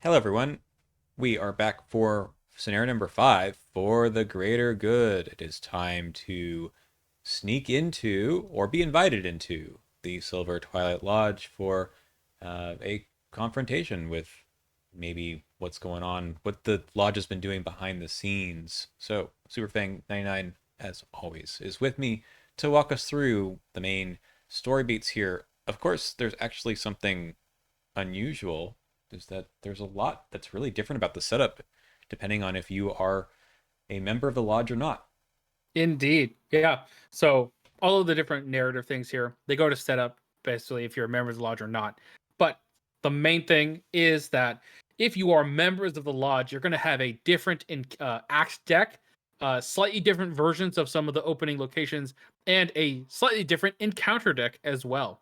Hello, everyone. We are back for scenario number 5 for the greater good. It is time to sneak into or be invited into the Silver Twilight Lodge for a confrontation with maybe what's going on, what the lodge has been doing behind the scenes. So, Superfeng99, as always, is with me to walk us through the main story beats here. Of course, there's actually something unusual is that there's a lot that's really different about the setup, depending on if you are a member of the lodge or not. Indeed. Yeah. So all of the different narrative things here, they go to set up basically if you're a member of the lodge or not. But the main thing is that if you are members of the lodge, you're going to have a different act deck, slightly different versions of some of the opening locations, and a slightly different encounter deck as well.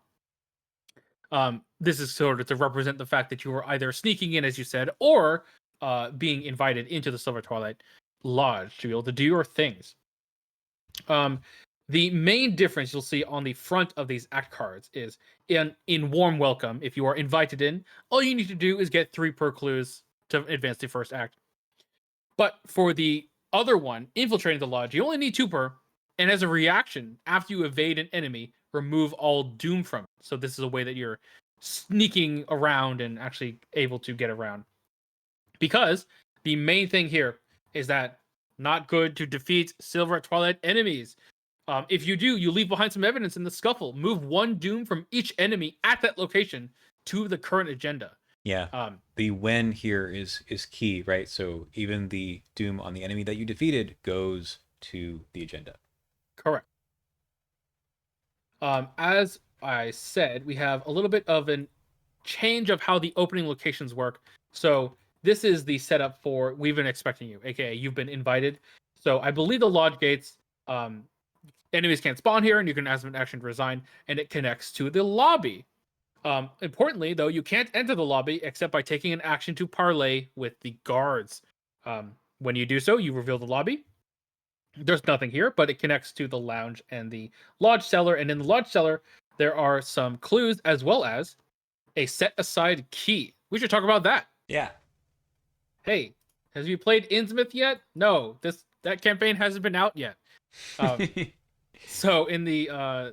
This is sort of to represent the fact that you were either sneaking in, as you said, or being invited into the Silver Twilight Lodge to be able to do your things. Um, the main difference you'll see on the front of these act cards is in warm welcome. If you are invited in, all you need to do is get 3 per clues to advance the first act. But for the other one, infiltrating the lodge, you only need 2 per. And as a reaction, after you evade an enemy, remove all doom from it. So this is a way that you're sneaking around and actually able to get around. Because the main thing here is that not good to defeat Silver Twilight enemies. If you do, you leave behind some evidence in the scuffle. Move 1 doom from each enemy at that location to the current agenda. Yeah, Um, the when here is key, right? So even the doom on the enemy that you defeated goes to the agenda. Correct. As I said, we have a little bit of a change of how the opening locations work. So this is the setup for we've been expecting you, aka you've been invited. So I believe the lodge gates, enemies can't spawn here, and you can ask them an action to resign, and it connects to the lobby. Importantly, though, you can't enter the lobby except by taking an action to parlay with the guards. When you do so, you reveal the lobby. There's nothing here, but it connects to the lounge and the lodge cellar. And in the lodge cellar, there are some clues as well as a set aside key. We should talk about that. Yeah. Hey, have you played Innsmouth yet? No, that campaign hasn't been out yet. Um, so in the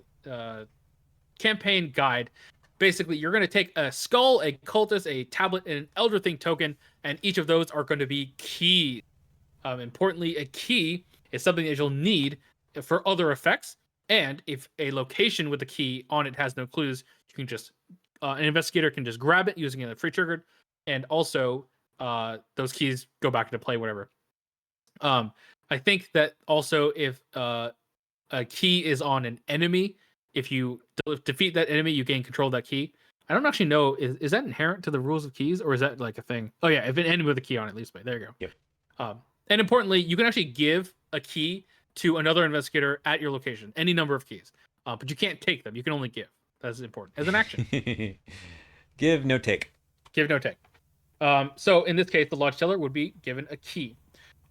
campaign guide, basically you're going to take a skull, a cultist, a tablet, and an elder thing token, and each of those are going to be keys. Importantly, a key is something that you'll need for other effects, and if a location with a key on it has no clues, you can just an investigator can just grab it using a free triggered, and also those keys go back into play, whatever. I think that also if a key is on an enemy, if you defeat that enemy, you gain control of that key. I don't actually know, is that inherent to the rules of keys, or is that like a thing? Oh yeah, if an enemy with a key on it, least way. There you go. Yep. And importantly, you can actually give a key to another investigator at your location, any number of keys, but you can't take them. You can only give. That's important as an action. Give, no take. Give, no take. So in this case, the lodge teller would be given a key.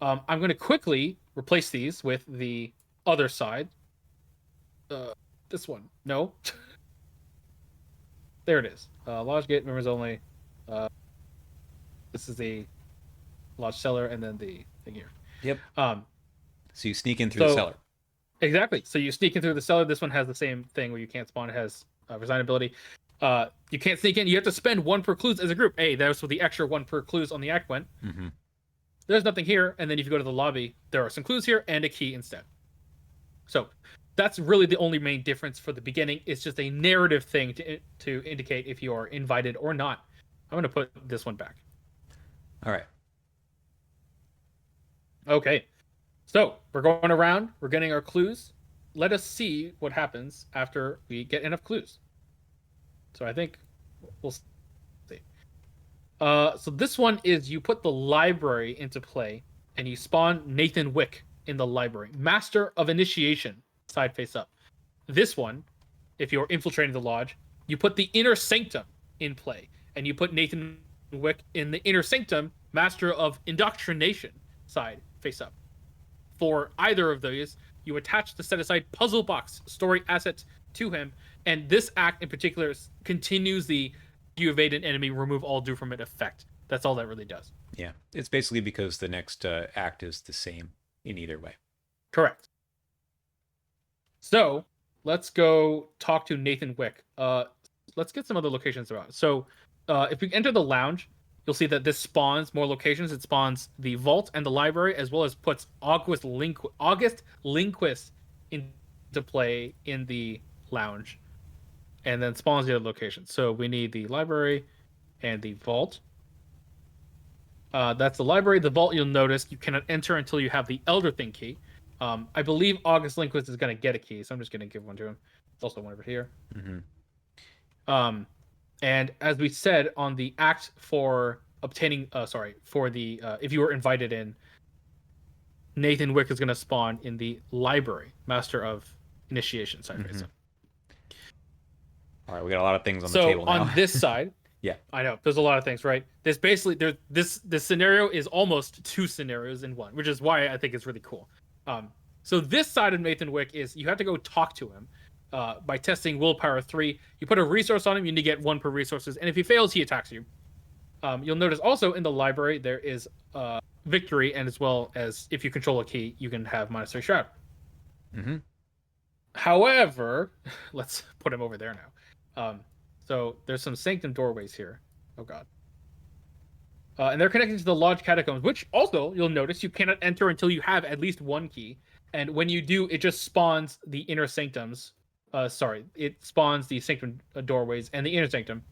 I'm going to quickly replace these with the other side. This one, no. There it is. Lodge gate members only. This is the lodge cellar, and then the thing here. Yep. Um, So you sneak in through the cellar. Exactly. So you sneak in through the cellar. This one has the same thing where you can't spawn. It has resign ability. You can't sneak in. You have to spend 1 per clues as a group. Hey, that's what the extra 1 per clues on the act went. Mm-hmm. There's nothing here, and then if you go to the lobby, there are some clues here and a key instead. So that's really the only main difference for the beginning. It's just a narrative thing to indicate if you are invited or not. I'm going to put this one back. All right. Okay. So we're going around. We're getting our clues. Let us see what happens after we get enough clues. So I think we'll see. So this one is you put the library into play, and you spawn Nathan Wick in the library. Master of Initiation, side face up. This one, if you're infiltrating the lodge, you put the Inner Sanctum in play, and you put Nathan Wick in the Inner Sanctum, Master of Indoctrination, side face up. For either of those, you attach the set aside puzzle box story assets to him, and this act in particular continues the you evade an enemy, remove all do from it effect. That's all that really does. Yeah, it's basically because the next act is the same in either way. Correct. So let's go talk to Nathan Wick. Let's get some other locations around. So if we enter the lounge, you'll see that this spawns more locations. It spawns the vault and the library, as well as puts August Lindquist into play in the lounge, and then spawns the other locations. So we need the library and the vault. That's the library. The vault, you'll notice you cannot enter until you have the Elder Thing key. I believe August Lindquist is going to get a key, so I'm just going to give one to him. There's also one over here. Mm-hmm. And as we said on the act for obtaining, for the if you were invited in, Nathan Wick is going to spawn in the library, Master of Initiation side. Mm-hmm. All right, we got a lot of things on the table now. So on this side, yeah, I know there's a lot of things, right? There's basically this scenario is almost two scenarios in one, which is why I think it's really cool. So this side of Nathan Wick is you have to go talk to him by testing willpower 3. You put a resource on him, you need to get 1 per resources, and if he fails, he attacks you. You'll notice also in the library there is victory, and as well as if you control a key, you can have -3 shroud. Mm-hmm. However, let's put him over there now. So there's some sanctum doorways here. Oh god. And they're connected to the lodge catacombs, which also you'll notice you cannot enter until you have at least 1 key. And when you do, it just spawns the inner sanctums. It spawns the sanctum doorways and the inner sanctum.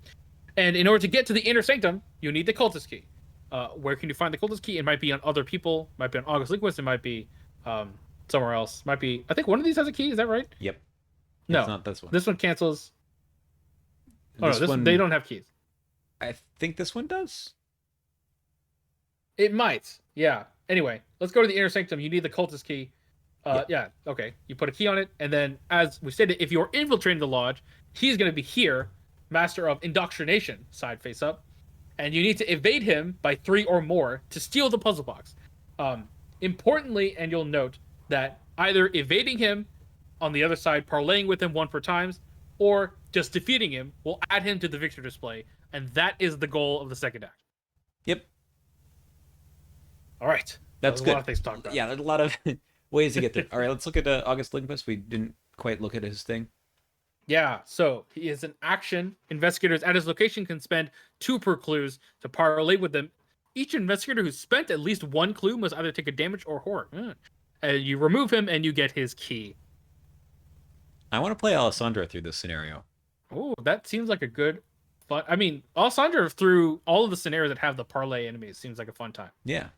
And in order to get to the inner sanctum, you need the cultist key. Where can you find the cultist key? It might be on other people. Might be on August Lindquist. It might be somewhere else. Might be. I think one of these has a key. Is that right? Yep. No, it's not this one. This one cancels. This one, they don't have keys. I think this one does. It might. Yeah. Anyway, let's go to the inner sanctum. You need the cultist key. Yeah. Okay. You put a key on it, and then, as we stated, if you're infiltrating the lodge, he's going to be here, Master of Indoctrination, side face up, and you need to evade him by 3 or more to steal the puzzle box. Importantly, and you'll note that either evading him on the other side, parlaying with him 1 per times, or just defeating him will add him to the victory display, and that is the goal of the second act. Yep. All right. That's good. A lot of things to talk about. Yeah, there's a lot of ways to get there. All right, let's look at August Lindquist. We didn't quite look at his thing. Yeah, so he is an action. Investigators at his location can spend 2 per clues to parlay with them. Each investigator who spent at least 1 clue must either take a damage or horror. And you remove him and you get his key. I want to play Alessandra through this scenario. Oh, that seems like a good fun. I mean, Alessandra through all of the scenarios that have the parlay enemies seems like a fun time. Yeah.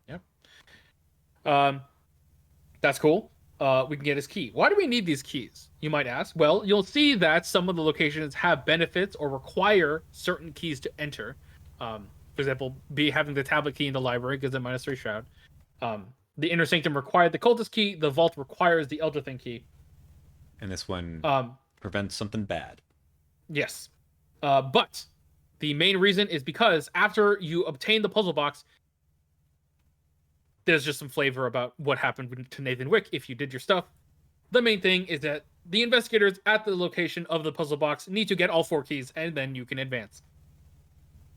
Yep. That's cool. We can get his key. Why do we need these keys, you might ask? Well, you'll see that some of the locations have benefits or require certain keys to enter. For example, having the tablet key in the library gives it -3 shroud. The inner sanctum required the cultist key. The vault requires the elder thing key. And this one prevents something bad. Yes. But the main reason is because after you obtain the puzzle box, there's just some flavor about what happened to Nathan Wick if you did your stuff. The main thing is that the investigators at the location of the puzzle box need to get all 4 keys, and then you can advance.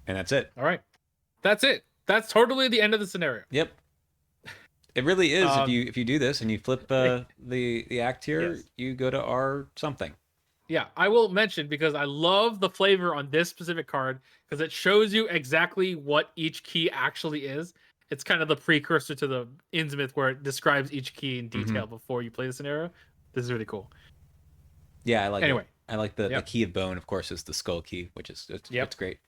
And that's it. All right. That's it. That's totally the end of the scenario. Yep. It really is. If you do this and you flip the act here, yes, you go to R something. Yeah, I will mention, because I love the flavor on this specific card, because it shows you exactly what each key actually is. It's kind of the precursor to the Innsmouth, where it describes each key in detail before you play the scenario. This is really cool. Yeah, I like anyway. I like the key of bone, of course, is the skull key, which is it's great.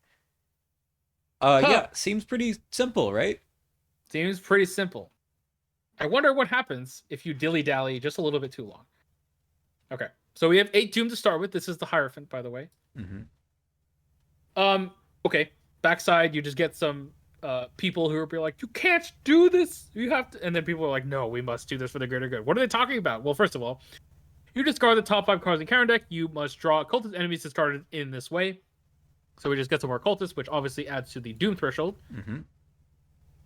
Huh. Yeah, seems pretty simple, right? Seems pretty simple. I wonder what happens if you dilly-dally just a little bit too long. Okay, so we have 8 Doom to start with. This is the Hierophant, by the way. Okay, backside, you just get some people who are like, you can't do this. You have to, and then people are like, no, we must do this for the greater good. What are they talking about? Well, first of all, you discard the top 5 cards in counter deck. You must draw cultist enemies discarded in this way. So we just get some more cultists, which obviously adds to the Doom threshold.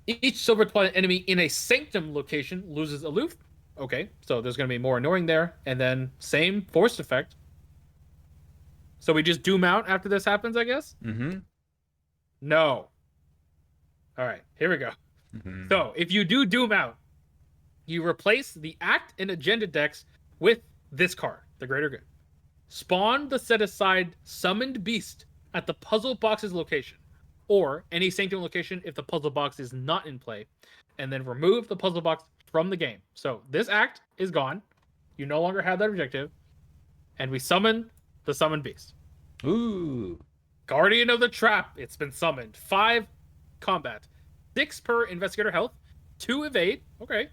Each Silver Twilight enemy in a Sanctum location loses aloof. Okay, so there's going to be more annoying there. And then same force effect. So we just doom out after this happens, I guess? Mm-hmm. No. All right, here we go. Mm-hmm. So if you do doom out, you replace the act and agenda decks with this card, the Greater Good. Spawn the set aside summoned beast at the puzzle box's location, or any sanctum location if the puzzle box is not in play, and then remove the puzzle box from the game. So this act is gone. You no longer have that objective, and we summon the summoned beast. Ooh. Guardian of the Trap. It's been summoned. 5 combat, 6 per investigator health, 2 evade. Okay.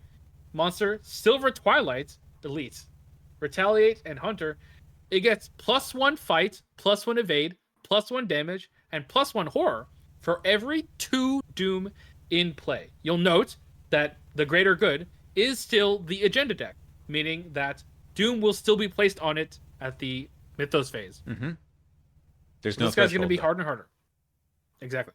Monster Silver Twilight Elite, Retaliate and Hunter. It gets +1 fight, +1 evade, +1 damage, and +1 horror for every 2 doom in play. You'll note that the Greater Good is still the agenda deck, meaning that doom will still be placed on it at the Mythos phase. Mm-hmm. There's So no this guy's going to be harder and harder. Exactly.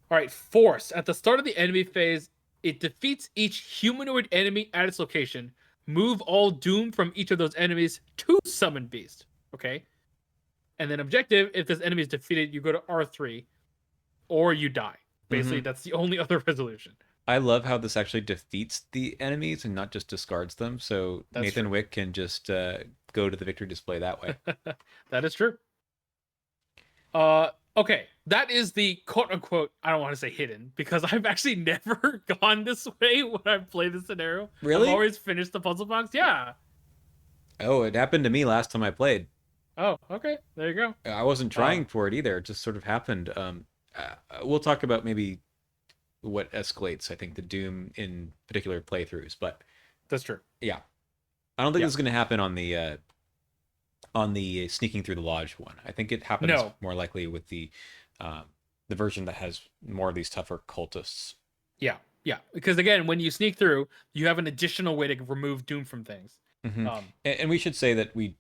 All right, Force. At the start of the enemy phase, it defeats each humanoid enemy at its location. Move all doom from each of those enemies to Summon Beast. Okay? And then objective, if this enemy is defeated, you go to R3 or you die. Basically, that's the only other resolution. I love how this actually defeats the enemies and not just discards them. So That's Nathan true. Wick can just go to the victory display that way. That is true. Okay, that is the quote unquote, I don't want to say hidden, because I've actually never gone this way when I've played this scenario. Really? I've always finished the puzzle box. Yeah. Oh, it happened to me last time I played. Oh, okay. There you go. I wasn't trying for it either. It just sort of happened. We'll talk about maybe what escalates, I think, the Doom in particular playthroughs. But That's true. yeah, I don't think Yeah. this is going to happen on the sneaking through the lodge one. I think it happens No. more likely with the version that has more of these tougher cultists. Yeah. Yeah. Because again, when you sneak through, you have an additional way to remove doom from things. Mm-hmm. And we should say that we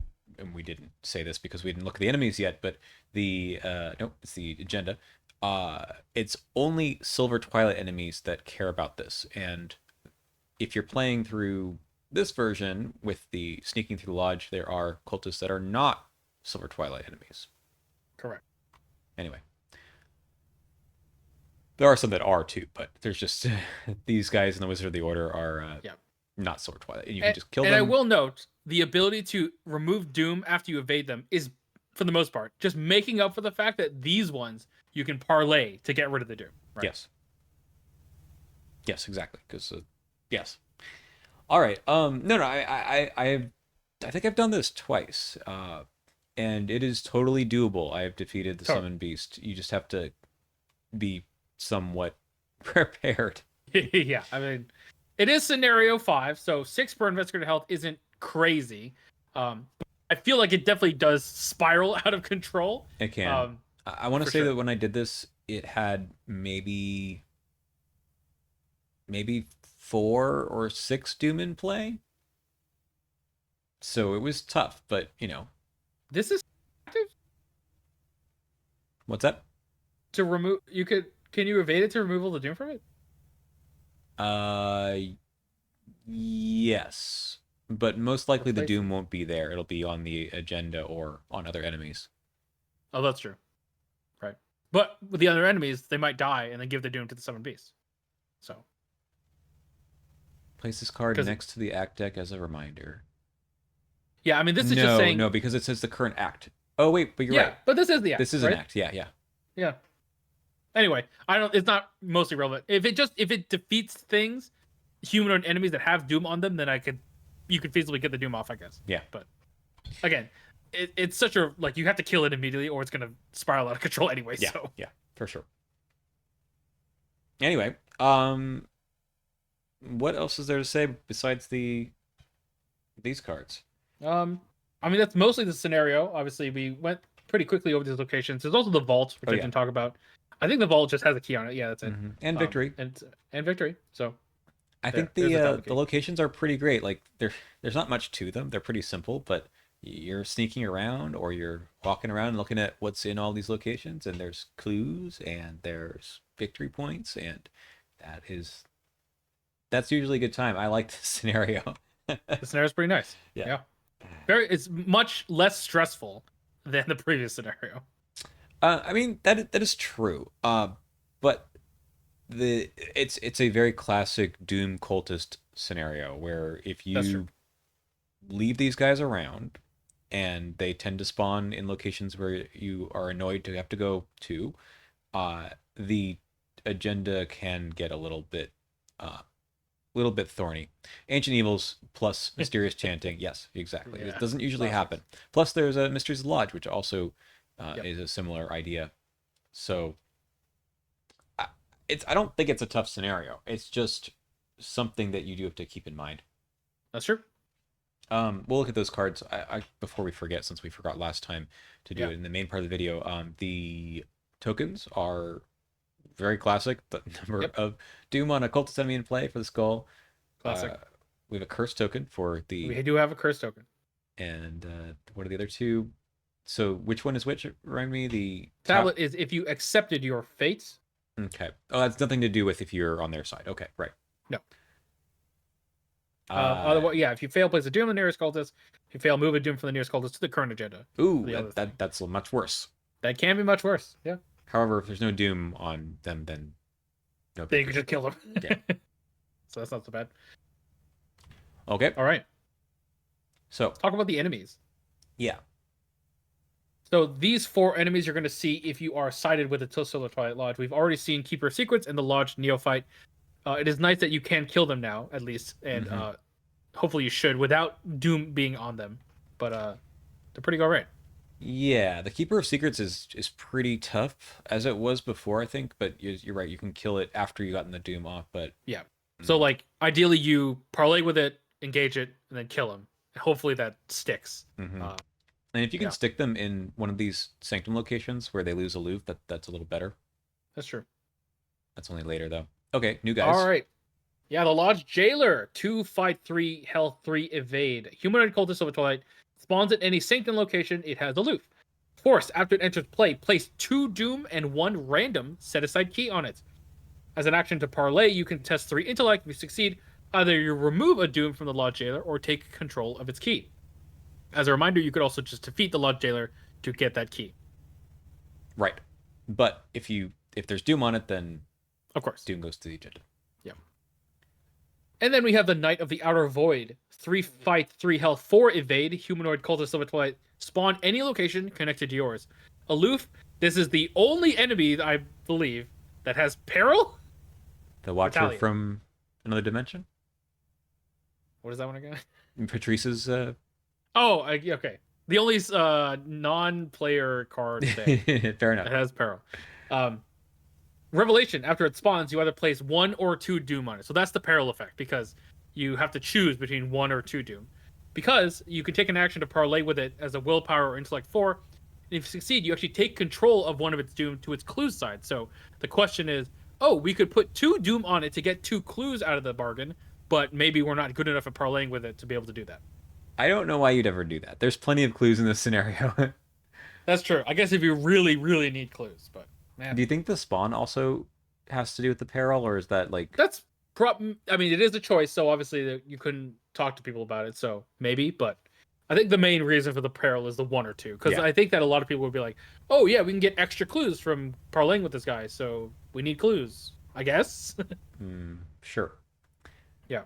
didn't say this because we didn't look at the enemies yet, but the no, it's the agenda. It's only Silver Twilight enemies that care about this, and if you're playing through this version with the sneaking through the lodge, there are cultists that are not Silver Twilight enemies. Correct. Anyway, there are some that are too, but there's just these guys in the Wizard of the Order are Yeah. not Silver Twilight, and you can just kill And them. I will note the ability to remove doom after you evade them is, for the most part, just making up for the fact that these ones you can parlay to get rid of the doom. Right? Yes. Yes, exactly. Because yes. All right. No. I think I've done this twice. And it is totally doable. I have defeated the Totally. Summon Beast. You just have to be somewhat prepared. Yeah, I mean, it is scenario 5, so 6 per investigator health isn't crazy. I feel like it definitely does spiral out of control. It can. I want to for say sure. that when I did this, it had maybe 4 or 6 Doom in play. So it was tough, but This is active what's that? to remove. Can you evade it to remove all the doom from it? Yes, but most likely the Replace Doom won't be there. It'll be on the agenda or on other enemies. Oh, that's true. Right, but with the other enemies, they might die and then give the doom to the summoned beast. So Place this card 'Cause- next to the act deck as a reminder. yeah, I mean, this is just saying No, because it says the current act. Oh wait, but you're yeah, right. but this is the act. This is right? an act. Yeah. Yeah. Anyway, it's not mostly relevant. If it defeats things, humanoid enemies that have doom on them, then you could feasibly get the doom off, I guess. Yeah. But again, it's such a you have to kill it immediately or it's gonna spiral out of control anyway. Yeah. So Yeah, for sure. Anyway, what else is there to say besides these cards? I mean that's mostly the scenario. Obviously, we went pretty quickly over these locations. There's also the vault, which I yeah. can talk about. I think the vault just has a key on it. Yeah, that's it. Mm-hmm. And victory. And victory. So I think there's the locations are pretty great. Like there's not much to them. They're pretty simple, but you're sneaking around or you're walking around looking at what's in all these locations, and there's clues and there's victory points, and that's usually a good time. I like this scenario. the scenario's pretty nice. Yeah. It's much less stressful than the previous scenario. I mean that is true. But it's a very classic Doom cultist scenario where if That's true. you leave these guys around and they tend to spawn in locations where you are annoyed to have to go to, the agenda can get a little bit thorny. Ancient evils plus mysterious chanting. Yes, exactly. It Yeah, doesn't usually classics. happen. Plus, there's a Mysteries Lodge, which also Yep, is a similar idea. So, I, I don't think it's a tough scenario. It's just something that you do have to keep in mind. that's true. We'll look at those cards. Before we forget, since we forgot last time to do Yeah, it in the main part of the video. The tokens are very classic. The number yep, of Doom on a cultist enemy in play for the skull. classic. We have a curse token for the We do have a curse token. and what are the other two? So which one is which? Remind me the Tablet is if you accepted your fate. Okay. Oh, that's nothing to do with if you're on their side. Okay, right. No. Uh, Otherwise, yeah, if you fail, place a doom on the nearest cultist. If you fail, move a doom from the nearest cultist to the current agenda. For ooh, the other thing. that's much worse. That can be much worse. Yeah. However, if there's no doom on them, then no Then big you can just kill them. Yeah. So that's not so bad. Okay. All right. So Talk about the enemies. yeah. So these 4 enemies you're going to see if you are sided with the Silver Twilight Lodge. We've already seen Keeper of Secrets and the Lodge Neophyte. It is nice that you can kill them now, at least, and Mhm. hopefully you should without Doom being on them. But they're pretty alright. Yeah, the Keeper of Secrets is pretty tough as it was before, I think. But you're right. You can kill it after you gotten the doom off. But Yeah. So like ideally you parlay with it, engage it, and then kill him. Hopefully that sticks. Mhm. And if you can Yeah, stick them in one of these sanctum locations where they lose aloof, that's a little better. that's true. That's only later though. Okay, new All guys. right. Yeah, the Lodge Jailer. 2 fight 3, health 3, evade. Humanoid cultist of Twilight spawns at any sanctum location it has aloof. Force, after it enters play, place 2 doom and 1 random set aside key on it. As an action to parlay, you can test 3 intellect. If you succeed, either you remove a doom from the Lodge Jailer or take control of its key. As a reminder, you could also just defeat the Lodge Jailer to get that key. Right. But if there's doom on it, then Of course. doom goes to the agenda. Yeah. And then we have the Knight of the Outer Void. 3 fight, 3 health, 4 evade. Humanoid cultist of Twilight. Spawn any location connected to yours. Aloof. This is the only enemy, I believe, that has peril. The Watcher Battalion. from another dimension. What is that one again? Patrice's. Oh, okay. The only non-player card thing Fair that enough. has peril. Revelation. After it spawns, you either place 1 or 2 doom on it. So that's the peril effect because you have to choose between 1 or 2 doom. Because you can take an action to parlay with it as a willpower or intellect 4. And if you succeed, you actually take control of one of its doom to its clues side. So the question is, oh, we could put 2 doom on it to get 2 clues out of the bargain, but maybe we're not good enough at parlaying with it to be able to do that. I don't know why you'd ever do that. There's plenty of clues in this scenario. That's true. I guess if you really, really need clues, but man, Do you think the spawn also has to do with the peril, or is that like that's I mean, it is a choice, so obviously you couldn't talk to people about it, so maybe. But I think the main reason for the peril is the 1 or 2, because Yeah. I think that a lot of people would be like, "Oh yeah, we can get extra clues from parlaying with this guy, so we need clues." I guess. Sure. Yeah.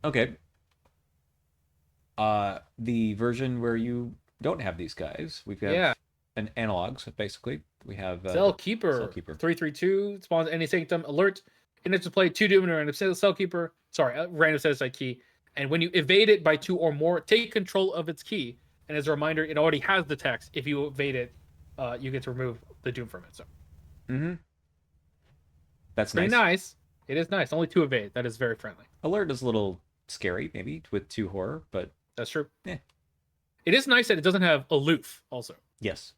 Okay. The version where you don't have these guys, we have Yeah. an analogs basically. We have Cell the Keeper. Cell Keeper. 332 spawns any sanctum alert. And it's to play 2 doom and a random Cell Keeper. Sorry, a random set aside key. And when you evade it by 2 or more, take control of its key. And as a reminder, it already has the text. If you evade it, you get to remove the doom from it. So Mm-hmm. That's pretty nice. nice. It is nice. Only 2 evade. That is very friendly. Alert is a little scary, maybe with 2 horror, but That's true. Yeah. It is nice that it doesn't have aloof. Also, yes.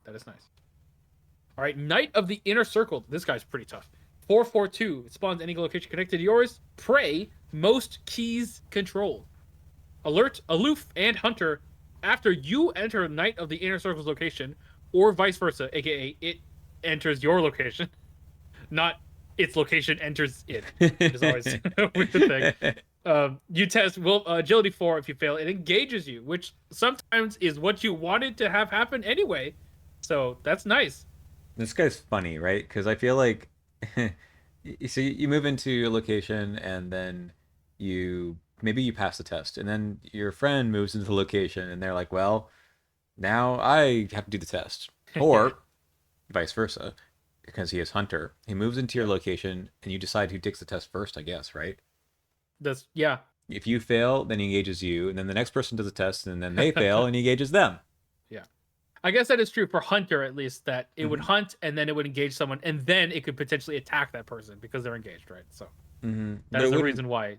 that is nice. All right, Knight of the Inner Circle. This guy's pretty tough. 442. It spawns any location connected to yours. Prey. Most keys controlled. Alert, aloof, and hunter. After you enter Knight of the Inner Circle's location, or vice versa, aka it enters your location, not its location enters it. Which is always a weird thing. You test will agility 4. If you fail, it engages you, which sometimes is what you wanted to have happen anyway. So that's nice. This guy's funny, right? Because I feel like, so you move into a location and then you maybe you pass the test, and then your friend moves into the location and they're like, well, now I have to do the test, or vice versa, because he is hunter. He moves into your Yeah. location and you decide who takes the test first, I guess, right? That's yeah. If you fail, then he engages you, and then the next person does a test, and then they fail, and he engages them. Yeah. I guess that is true for Hunter, at least, that it would Mm-hmm. hunt and then it would engage someone and then it could potentially attack that person because they're engaged, right? So Mm-hmm. that is the reason why.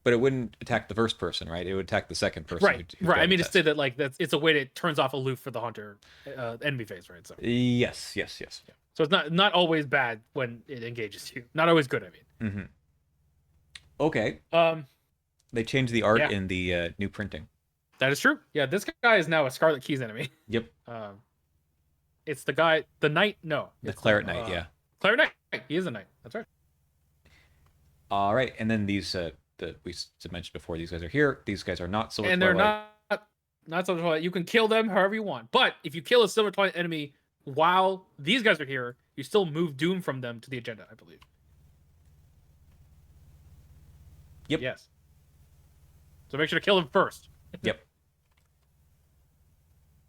But it wouldn't attack the first person, right? It would attack the second person. Right, Who right. I failed mean, the to say test. that like it's a way that turns off aloof for the Hunter enemy phase, right? So Yes, yes, yes. yeah. So it's not always bad when it engages you. Not always good, I mean. Mm-hmm. Okay. Um, They changed the art yeah, in the new printing. that is true. Yeah, this guy is now a Scarlet Keys enemy. Yep. Um, it's the guy, the knight. No, The it's Claret Knight, yeah. Claret Knight. He is a knight. That's right. All right. And then these, we mentioned before, these guys are here. These guys are not Silver And they're Twilight. not Silver Twilight. You can kill them however you want. But if you kill a Silver Twilight enemy while these guys are here, you still move Doom from them to the agenda, I believe. Yep. Yes. So make sure to kill them first. Yep.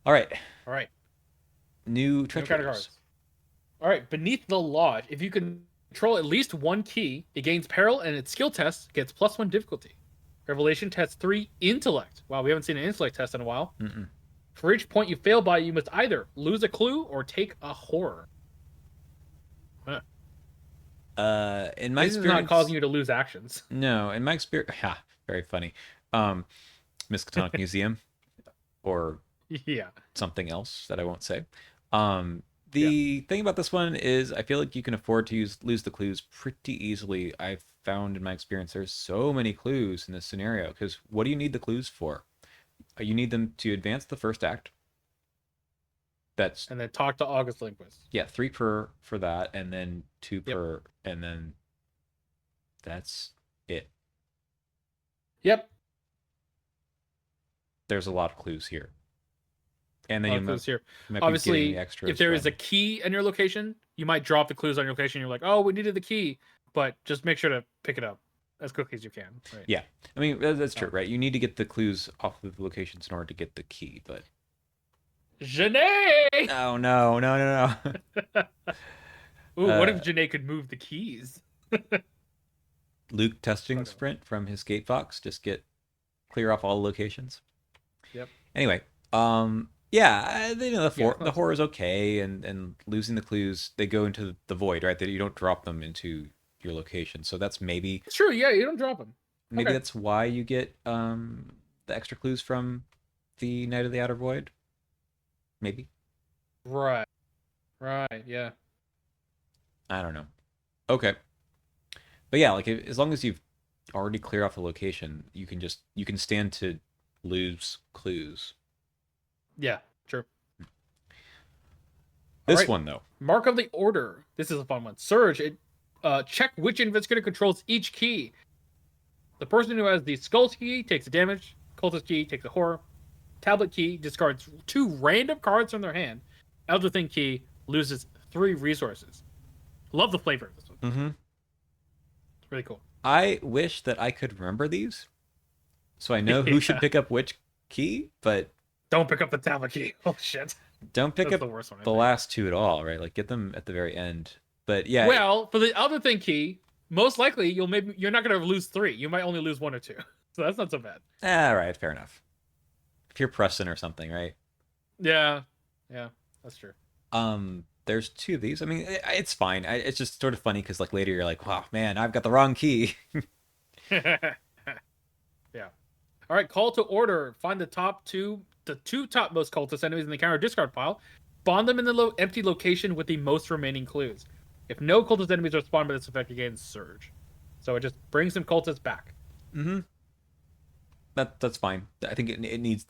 All right. All right. New New kind of treasures. cards. All right. Beneath the Lodge, if you can control at least one key, it gains peril and its skill test gets +1 difficulty. Revelation tests 3 intellect. Wow, we haven't seen an intellect test in a while. Mm-mm. For each point you fail by, you must either lose a clue or take a horror. Huh. In my This is experience, not causing you to lose actions. no, in my experience, ha, very funny. Miskatonic Museum, or Yeah. something else that I won't say. The thing about this one is I feel like you can afford to lose the clues pretty easily. I've found in my experience there's so many clues in this scenario, because what do you need the clues for? You need them to advance the first act. That's And then talk to August Lindquist. yeah, 3 per for that, and then 2 Yep. per, and then that's it. Yep. There's a lot of clues here. And then you Clues here. might be Obviously, getting the extras if there is a from- key in your location, you might drop the clues on your location. You're like, oh, we needed the key, but just make sure to pick it up as quickly as you can. Right. Yeah, I mean that's true, right? You need to get the clues off of the locations in order to get the key, but Janae! oh no, no, no, no. Ooh, what if Janae could move the keys? Luke testing Okay. sprint from his gate fox, just clear off all the locations. Yep. Anyway, yeah, the Yeah, horror is okay, and losing the clues, they go into the void, right? That you don't drop them into your location, so that's maybe It's true. Yeah, you don't drop them. Okay. that's why you get the extra clues from the Night of the Outer Void. Maybe. Right. Right. Yeah. I don't know. Okay. But yeah, like as long as you've already cleared off the location, you can stand to lose clues. Yeah. True. This right. one though. Mark of the Order. This is a fun one. Surge. It check which investigator controls each key. The person who has the skull key takes a damage. Cultist key takes a horror. Tablet key discards 2 random cards from their hand. Elder Thing key loses 3 resources. Love the flavor of this one. Mm-hmm. It's really cool. I wish that I could remember these, so I know who should Yeah. pick up which key, but Don't pick up the tablet key. Oh shit. don't pick That's up the worst one. I the think. last 2 at all, right? Like get them at the very end. But yeah, Well, for the Elder Thing key, most likely you're not going to lose 3. You might only lose 1 or 2. So that's not so bad. all right, fair enough. If you're pressing or something, right? Yeah. Yeah, that's true. There's 2 of these. I mean, it's fine. It's just sort of funny because like later you're like, wow, man, I've got the wrong key. Yeah. All right, call to order. Find the 2 topmost cultist enemies in the counter discard pile. Bond them in the empty location with the most remaining clues. If no cultist enemies are spawned by this effect, you gain Surge. So it just brings some cultists back. Mm-hmm. That's fine. I think it needs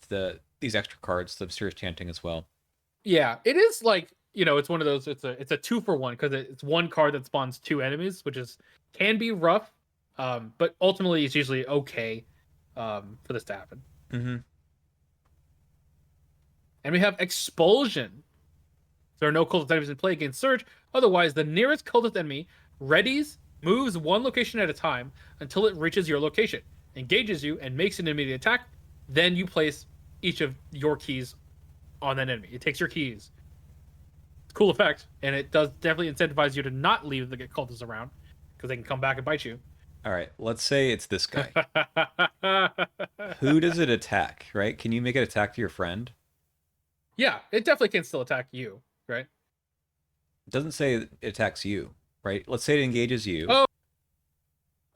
these extra cards, the serious chanting as well. Yeah, it is like, it's one of those. It's a 2-for-1 because it's 1 card that spawns 2 enemies, which can be rough. But ultimately, it's usually okay for this to happen. Mm-hmm. And we have expulsion. There are no cultist enemies in play against Surge. Otherwise, the nearest cultist enemy readies, moves one location at a time until it reaches your location, engages you, and makes an immediate attack. Then you place each of your keys on that enemy. It takes your keys. It's a cool effect, and it does definitely incentivize you to not leave the cultists around because they can come back and bite you. All right, let's say it's this guy. Who does it attack, right? Can you make it attack to your friend? Yeah, it definitely can still attack you, right? It doesn't say it attacks you, right? Let's say it engages you.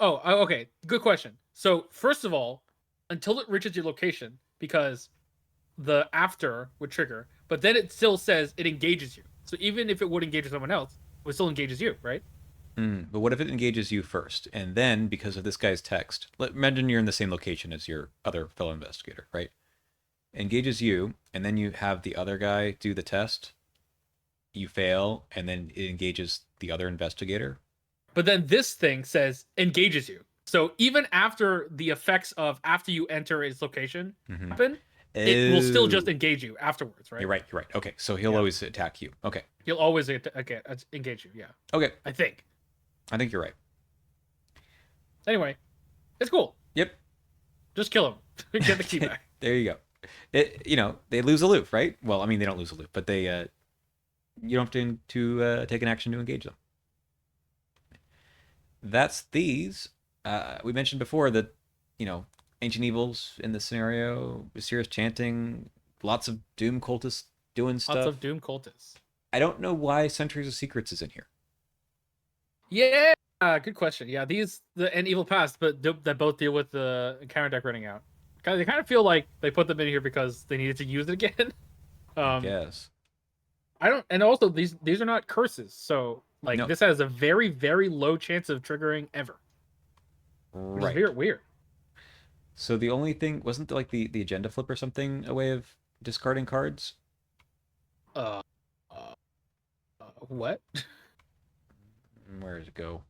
Oh, okay. Good question. So, first of all, until it reaches your location, because the after would trigger, but then it still says it engages you. So even if it would engage someone else, it still engages you, right? But what if it engages you first? And then, because of this guy's text, imagine you're in the same location as your other fellow investigator, right? Engages you, and then you have the other guy do the test. You fail, and then it engages the other investigator. But then this thing says engages you. So even after the effects of after you enter its location happen, it will still just engage you afterwards, right? You're right. You're right. Okay, so he'll always attack you. Okay. He'll always engage you. Yeah. Okay. I think you're right. Anyway, it's cool. Yep. Just kill him. Get the key back. There you go. They lose a loop, right? Well, I mean, they don't lose a loop, but they you don't have to take an action to engage them. That's these. We mentioned before that, ancient evils in this scenario, mysterious chanting, lots of doom cultists doing stuff. Lots of doom cultists. I don't know why Centuries of Secrets is in here. Yeah, good question. Yeah, and Evil Past, but that both deal with the encounter deck running out. They kind of feel like they put them in here because they needed to use it again. Yes. I don't, and also these are not curses, so like this has a very very low chance of triggering ever. Right. It's weird. So the only thing wasn't like the agenda flip or something a way of discarding cards? What? Where did it go?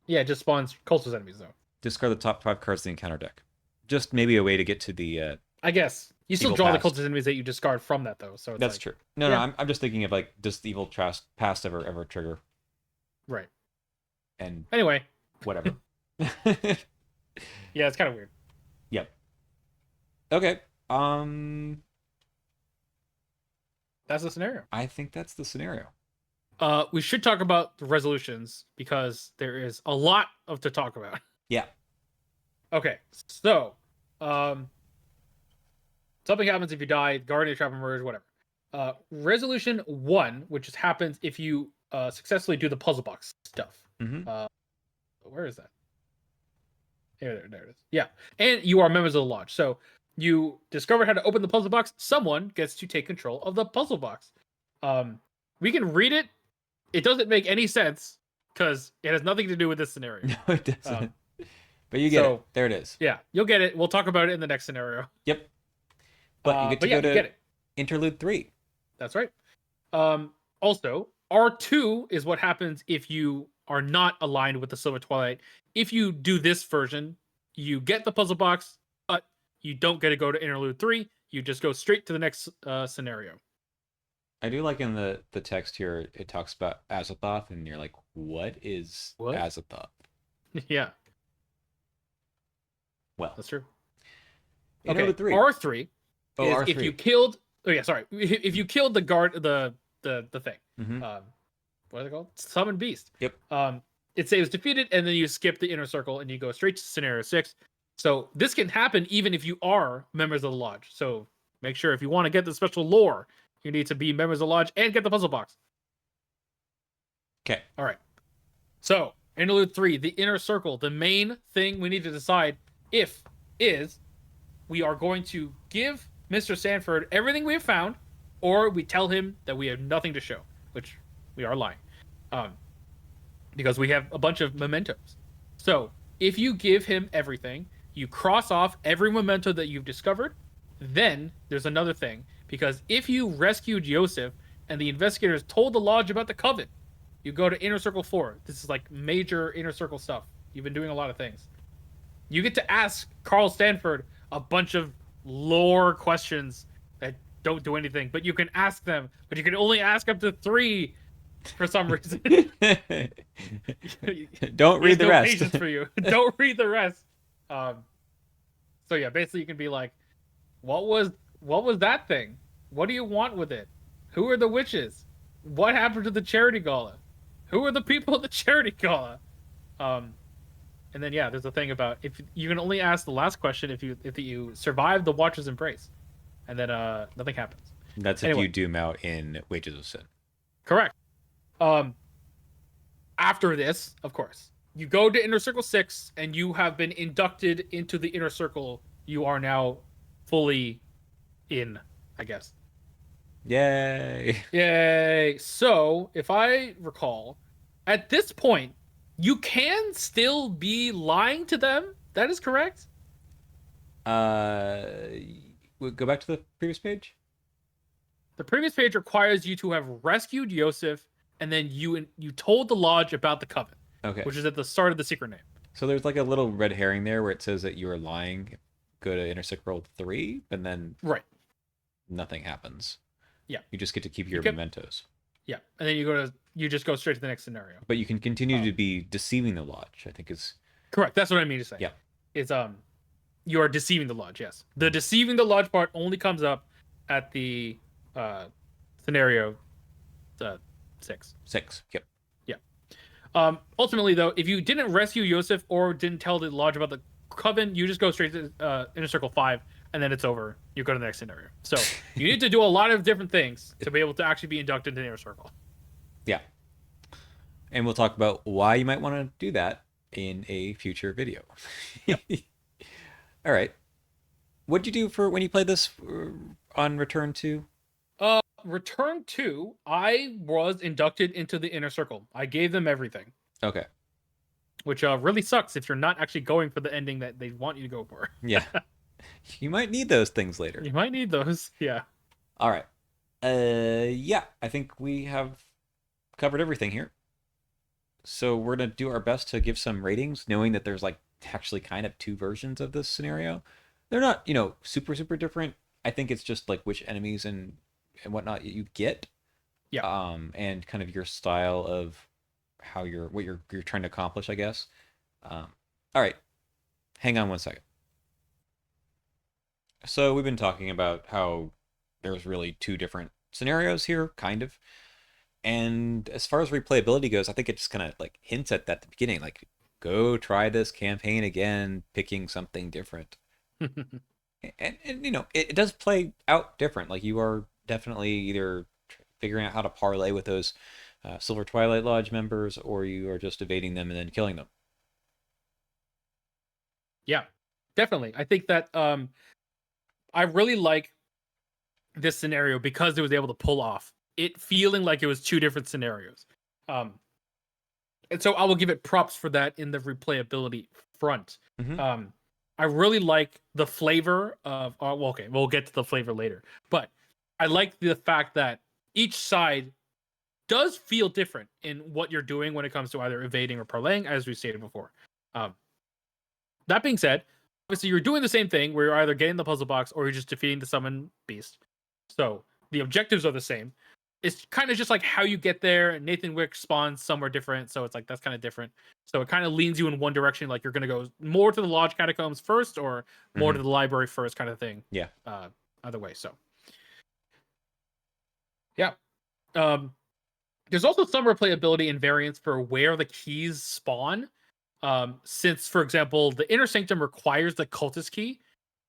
Yeah, it just spawns cultist enemies though. Discard the top 5 cards of the encounter deck. Just maybe a way to get to the. I guess you still draw the cultist enemies that you discard from that though. So that's true. No, I'm just thinking of like, does the evil past ever trigger? Right. And anyway, whatever. Yeah, it's kind of weird. Yep. Okay. That's the scenario. I think that's the scenario. We should talk about the resolutions because there is a lot to talk about. Yeah. Okay, so something happens if you die, guardian trap emerge, whatever. Resolution 1, which happens if you successfully do the puzzle box stuff. Where is that? There it is. Yeah, and you are members of the lodge. So you discovered how to open the puzzle box. Someone gets to take control of the puzzle box. We can read it. It doesn't make any sense because it has nothing to do with this scenario. No, it doesn't. But you get it. There it is. Yeah, you'll get it. We'll talk about it in the next scenario. Yep. But you get to go to Interlude 3. That's right. Also, R2 is what happens if you are not aligned with the Silver Twilight. If you do this version, you get the puzzle box, but you don't get to go to Interlude 3. You just go straight to the next scenario. I do like in the text here, it talks about Azathoth, and you're like, what is Azathoth? Yeah. Well, that's true. Okay, R3 is R3. if you killed. Oh yeah, sorry. If you killed the guard, the thing. What is it called? Summon Beast. Yep. It says defeated, and then you skip the inner circle and you go straight to scenario 6. So this can happen even if you are members of the lodge. So make sure if you want to get the special lore, you need to be members of the lodge and get the puzzle box. Okay. All right. So interlude 3, the inner circle. The main thing we need to decide is we are going to give Mr. Sanford everything we have found, or we tell him that we have nothing to show, which we are lying, because we have a bunch of mementos. So if you give him everything, you cross off every memento that you've discovered. Then there's another thing, because if you rescued Yosef and the investigators told the lodge about the coven, You go to Inner Circle 4. This is like major Inner Circle stuff. You've been doing a lot of things. You get to ask Carl Stanford a bunch of lore questions that don't do anything, but you can ask them, but you can only ask up to 3 for some reason. Don't He has read the no rest. patience for you. Don't read the rest. So yeah, basically you can be like, what was that thing? What do you want with it? Who are the witches? What happened to the charity gala? Who are the people at the charity gala? And then yeah, there's a thing about if you can only ask the last question if you survive the Watcher's embrace, and then nothing happens. That's if Anyway, you doom out in Wages of Sin. correct. Um, After this, of course, you go to Inner Circle 6, and you have been inducted into the Inner Circle. You are now fully in, I guess. Yay! Yay! So, if I recall, at this point, you can still be lying to them. That is correct. Uh, go back to the previous page. The previous page requires you to have rescued Yosef, and then you told the lodge about the coven, Okay. which is at the start of the secret name. So there's like a little red herring there where it says that you are lying. Go to Inner Circle 3, and then Right. nothing happens. Yeah. You just get to keep your kept- mementos. Yeah, and then you just go straight to the next scenario. But you can continue to be deceiving the lodge, I think is Correct. That's what I mean to say. Yeah. It's you are deceiving the lodge. Yes, the deceiving the lodge part only comes up at the scenario 6. 6. Yep. Ultimately, though, if you didn't rescue Yosef or didn't tell the lodge about the coven, you just go straight to Inner Circle 5, and then it's over. You go to the next scenario. So you need to do a lot of different things to be able to actually be inducted into the Inner Circle. Yeah. And we'll talk about why you might want to do that in a future video. Yep. All right. What'd you do for when you played this on Return to? Return 2, I was inducted into the Inner Circle. I gave them everything, Okay. which really sucks if you're not actually going for the ending that they want you to go for. Yeah. You might need those things later. You might need those. Yeah. All right. Yeah, I think we have covered everything here. So we're going to do our best to give some ratings, knowing that there's like actually kind of 2 versions of this scenario. They're not, super, super different. I think it's just like which enemies and whatnot you get. Yeah. And kind of your style of how what you're trying to accomplish, I guess. All right. Hang on one second. So we've been talking about how there's really 2 different scenarios here, kind of. And as far as replayability goes, I think it just kind of like hints at that at the beginning, like go try this campaign again, picking something different. And it does play out different. Like you are definitely either figuring out how to parlay with those Silver Twilight Lodge members, or you are just evading them and then killing them. Yeah, definitely. I think that I really like this scenario because it was able to pull off it feeling like it was 2 different scenarios. And so I will give it props for that in the replayability front. Mm-hmm. I really like the flavor of well, okay, we'll get to the flavor later. But I like the fact that each side does feel different in what you're doing when it comes to either evading or parlaying, as we stated before. That being said, obviously you're doing the same thing where you're either getting the puzzle box or you're just defeating the summon beast. So the objectives are the same. It's kind of just like how you get there, and Nathan Wick spawns somewhere different, so it's like that's kind of different. So it kind of leans you in one direction, like you're going to go more to the lodge catacombs first or more to the library first, kind of thing. Yeah. Either way, so yeah. There's also some replayability and variance for where the keys spawn. Since, for example, the Inner Sanctum requires the cultist key,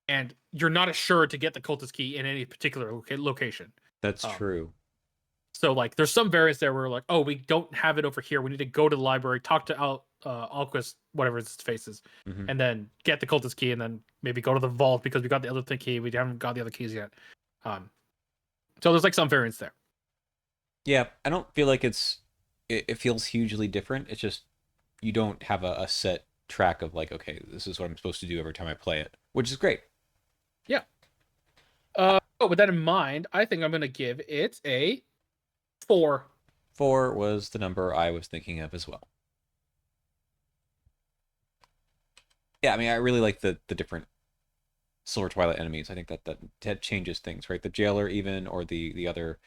and you're not assured to get the cultist key in any particular location. That's true. So, like, there's some variants there where we're like, oh, we don't have it over here. We need to go to the library, talk to Alquist, whatever his face is, and then get the cultist key, and then maybe go to the vault because we got the other key. We haven't got the other keys yet. So there's like some variants there. Yeah, I don't feel like it feels hugely different. It's just you don't have a set track of like, okay, this is what I'm supposed to do every time I play it, which is great. Yeah. With that in mind, I think I'm going to give it a 4. 4 was the number I was thinking of as well. Yeah, I mean, I really like the different Silver Twilight enemies. I think that changes things, right? The jailer even, or the other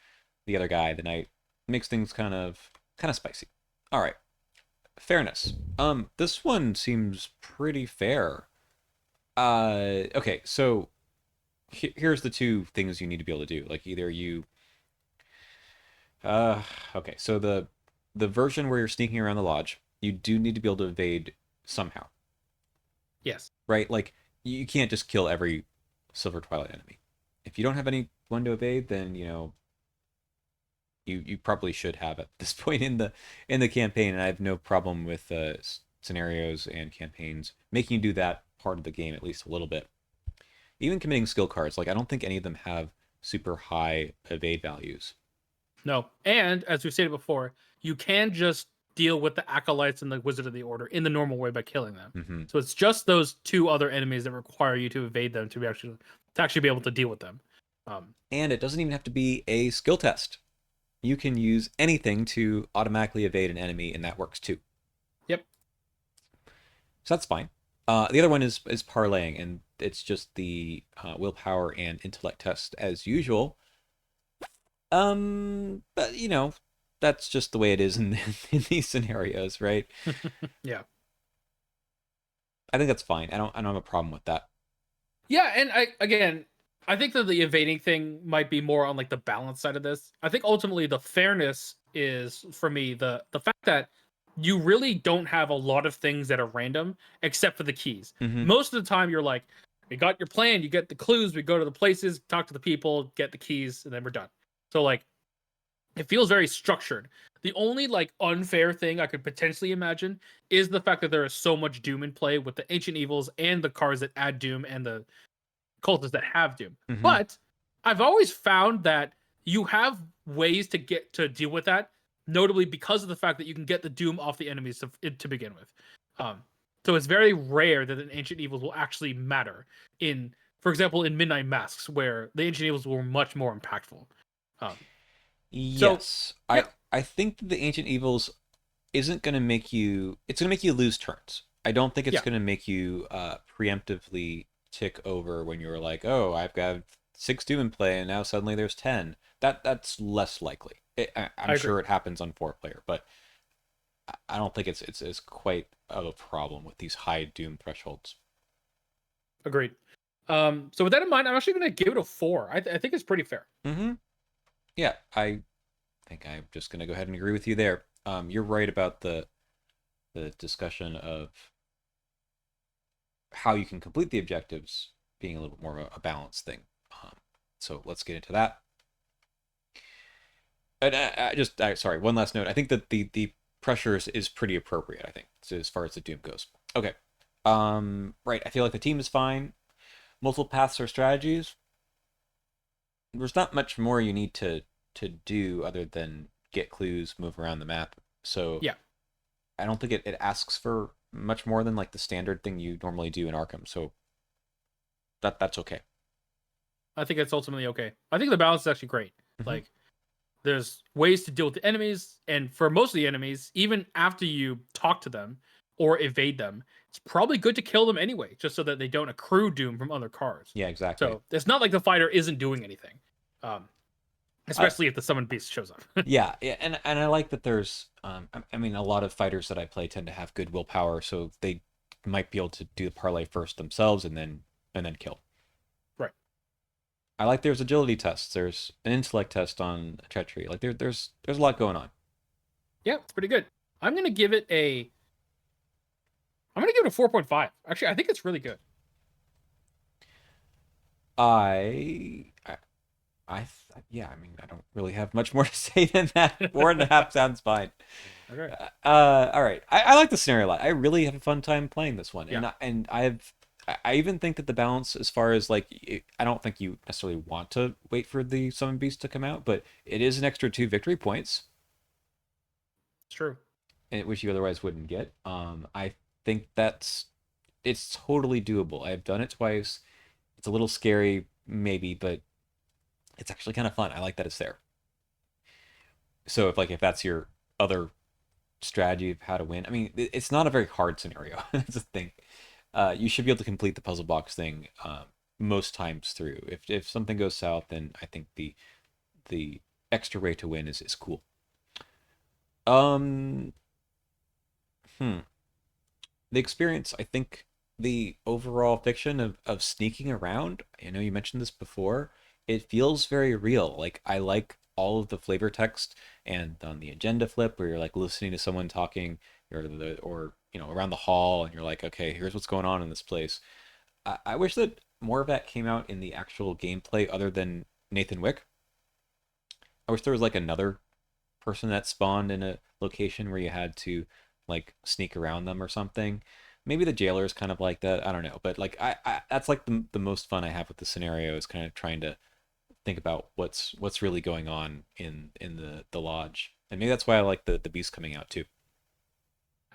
guy, the knight, makes things kind of spicy. All right, fairness. This one seems pretty fair. Okay, so here's the two things you need to be able to do. Like either you, uh, okay, so the version where you're sneaking around the lodge, you do need to be able to evade somehow, Yes. right? Like you can't just kill every Silver Twilight enemy. If you don't have anyone to evade, then you probably should have at this point in the campaign. And I have no problem with scenarios and campaigns making you do that part of the game at least a little bit. Even committing skill cards, like I don't think any of them have super high evade values. No. And as we've stated before, you can just deal with the acolytes and the wizard of the order in the normal way by killing them. Mm-hmm. So it's just those two other enemies that require you to evade them to actually be able to deal with them. And it doesn't even have to be a skill test. You can use anything to automatically evade an enemy, and that works too. Yep. So that's fine. The other one is parlaying, and it's just the willpower and intellect test as usual. But that's just the way it is in these scenarios, right? Yeah. I think that's fine. I don't have a problem with that. Yeah, and I think that the evading thing might be more on like the balance side of this. I think ultimately the fairness is for me the fact that you really don't have a lot of things that are random except for the keys. Mm-hmm. Most of the time you're like, we got your plan, you get the clues, we go to the places, talk to the people, get the keys, and then we're done. So like it feels very structured. The only like unfair thing I could potentially imagine is the fact that there is so much doom in play with the ancient evils and the cards that add doom and the cultists that have doom. Mm-hmm. But I've always found that you have ways to get to deal with that, notably because of the fact that you can get the doom off the enemies to begin with. So it's very rare that an ancient evils will actually matter in, for example, in Midnight Masks, where the ancient evils were much more impactful. Um, so Yes, yeah, I think that the ancient evils isn't going to make you. It's going to make you lose turns. I don't think it's yeah, going to make you preemptively tick over when you're like, oh, I've got 6 doom in play, and now suddenly there's 10. That's less likely. I I'm agree. sure it happens on 4 player, but I don't think it's quite of a problem with these high doom thresholds. Agreed. So with that in mind, I'm actually going to give it a 4. I think it's pretty fair. Mm-hmm. Yeah, I think I'm just going to go ahead and agree with you there. You're right about the discussion of how you can complete the objectives being a little bit more of a balanced thing. So let's get into that. And sorry, one last note. I think that the pressures is pretty appropriate. I think so as far as the doom goes. Okay. Right. I feel like the team is fine. Multiple paths or strategies. There's not much more you need to do other than get clues, move around the map. So Yeah. I don't think it asks for much more than like the standard thing you normally do in Arkham. So that's okay. I think it's ultimately okay. I think the balance is actually great. Mm-hmm. Like, there's ways to deal with the enemies, and for most of the enemies, even after you talk to them or evade them, it's probably good to kill them anyway, just so that they don't accrue doom from other cards. Yeah, exactly. So it's not like the fighter isn't doing anything, um, Uh, especially if the summoned beast shows up. yeah, and I like that there's I mean a lot of fighters that I play tend to have good willpower, so they might be able to do the parlay first themselves and then kill. Right. I like there's agility tests, there's an intellect test on treachery. Like there's a lot going on. Yeah, it's pretty good. I'm gonna give it a. I'm gonna give it a 4.5. Actually, I think it's really good. I I, yeah, I mean I don't really have much more to say than that. 4.5 sounds fine. Okay. All right. I like the scenario a lot. I really have a fun time playing this one, Yeah. and I even think that the balance, as far as like, I don't think you necessarily want to wait for the summon beast to come out, but it is an extra 2 victory points, It's true. which you otherwise wouldn't get. I think it's totally doable. I've done it twice. It's a little scary, maybe, but it's actually kind of fun. I like that it's there. So if that's your other strategy of how to win, I mean, it's not a very hard scenario. That's the thing. You should be able to complete the puzzle box thing most times through. If something goes south, then I think the extra way to win is cool. Um, hmm. The experience, I think the overall fiction of sneaking around, I know you mentioned this before, it feels very real. Like I like all of the flavor text and on the agenda flip where you're like listening to someone talking or around the hall and you're like, okay, here's what's going on in this place. I wish that more of that came out in the actual gameplay other than Nathan Wick. I wish there was like another person that spawned in a location where you had to like sneak around them or something. Maybe the jailer is kind of like that. I don't know, but like I that's like the most fun I have with the scenario is kind of trying to think about what's really going on in the lodge, and maybe that's why I like the beast coming out too.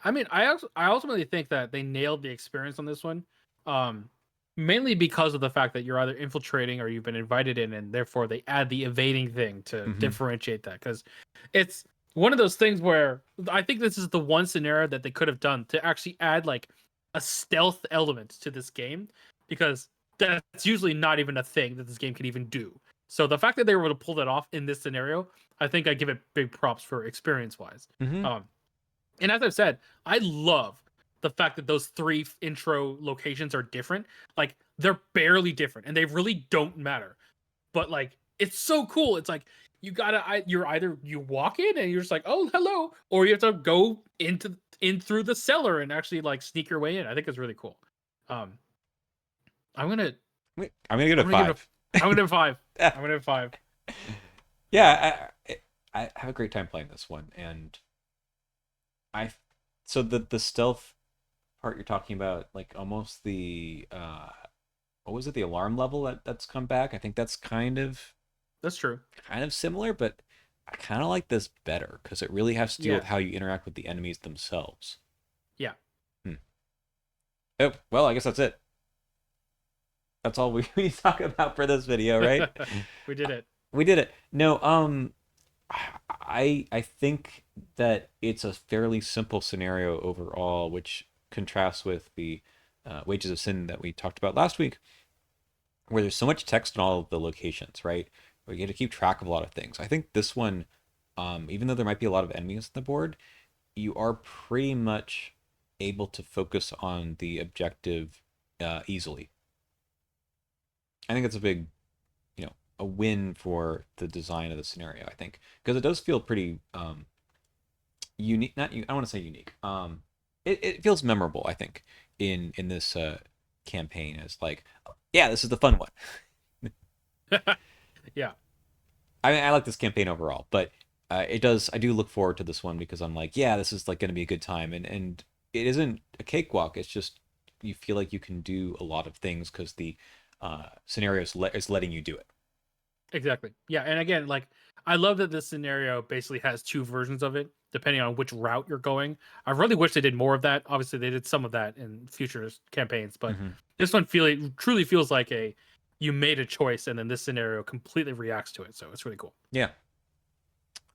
I mean, I ultimately think that they nailed the experience on this one, um, mainly because of the fact that you're either infiltrating or you've been invited in, and therefore they add the evading thing to Mm-hmm. differentiate that. Because it's one of those things where I think this is the one scenario that they could have done to actually add like a stealth element to this game, because that's usually not even a thing that this game can even do. So the fact that they were able to pull that off in this scenario, I think I give it big props for experience wise. Mm-hmm. And as I've said, I love the fact that those three intro locations are different. Like they're barely different, and they really don't matter. But like it's so cool. It's like you're either you walk in and you're just like, oh hello, or you have to go in through the cellar and actually like sneak your way in. I think it's really cool. Um, I'm gonna I'm gonna give it I'm a gonna give it five. I'm gonna give it five. I'm gonna give it five. Yeah, I have a great time playing this one, and I so the stealth part you're talking about, like almost the what was it, the alarm level that's come back? I think that's That's true. kind of similar, but I kind of like this better because it really has to deal Yeah. with how you interact with the enemies themselves. Yeah. Hmm. Oh, well, I guess that's it. That's all we talk about for this video, right? We did it. We did it. No, I think that it's a fairly simple scenario overall, which contrasts with the Wages of Sin that we talked about last week, where there's so much text in all of the locations, right? Where you get to keep track of a lot of things. I think this one, even though there might be a lot of enemies on the board, you are pretty much able to focus on the objective easily. I think it's a big, a win for the design of the scenario. I think because it does feel pretty unique. Not I don't want to say unique. It feels memorable. I think in this campaign as like, yeah, this is the fun one. Yeah. I mean, I like this campaign overall, but it does. I do look forward to this one because I'm like, yeah, this is like going to be a good time, and it isn't a cakewalk. It's just you feel like you can do a lot of things because the scenario is letting you do it. Exactly. Yeah, and again, like I love that this scenario basically has two versions of it, depending on which route you're going. I really wish they did more of that. Obviously, they did some of that in future campaigns, but Hmm. this one truly feels like a you made a choice, and then this scenario completely reacts to it. So it's really cool. Yeah.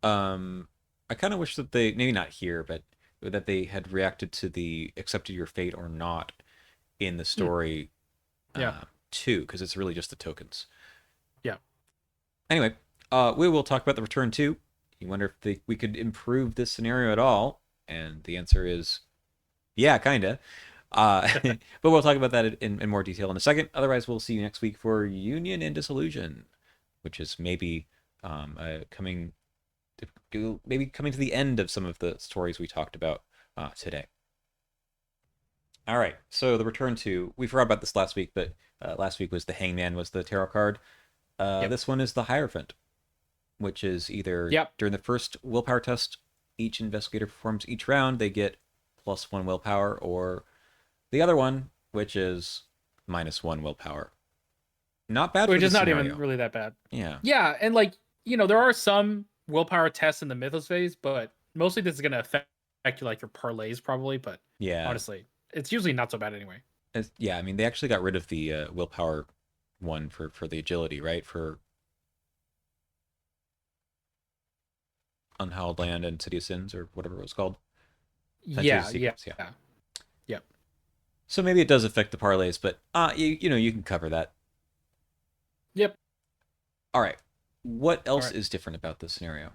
I kind of wish that they maybe not here, but that they had reacted to the accepted your fate or not in the Hmm. story Yeah. too, because it's really just the tokens. Yeah. Anyway, we will talk about the return too. You wonder if we could improve this scenario at all, and the answer is yeah, kinda. But we'll talk about that in more detail in a second. Otherwise, we'll see you next week for Union and Disillusion, which is maybe coming coming to the end of some of the stories we talked about today. All right, so the return to we forgot about this last week, but last week was the Hangman was the tarot card. Yep. This one is the Hierophant, which is either Yep. during the first willpower test, each investigator performs each round, they get +1 willpower, or the other one, which is -1 willpower. Not bad for Which is this not even scenario. really that bad. Yeah. Yeah, and like there are some willpower tests in the Mythos phase, but mostly this is gonna affect you like your parlays probably. But Yeah. honestly, it's usually not so bad anyway. Yeah, I mean they actually got rid of the willpower one for the agility, right? For Unhallowed Land and City of Sins or whatever it was called. Centuries Yeah, of yeah, Secrets, yeah. yeah. Yep. So maybe it does affect the parlays, but you can cover that. Yep. All right. What All else right. is different about this scenario?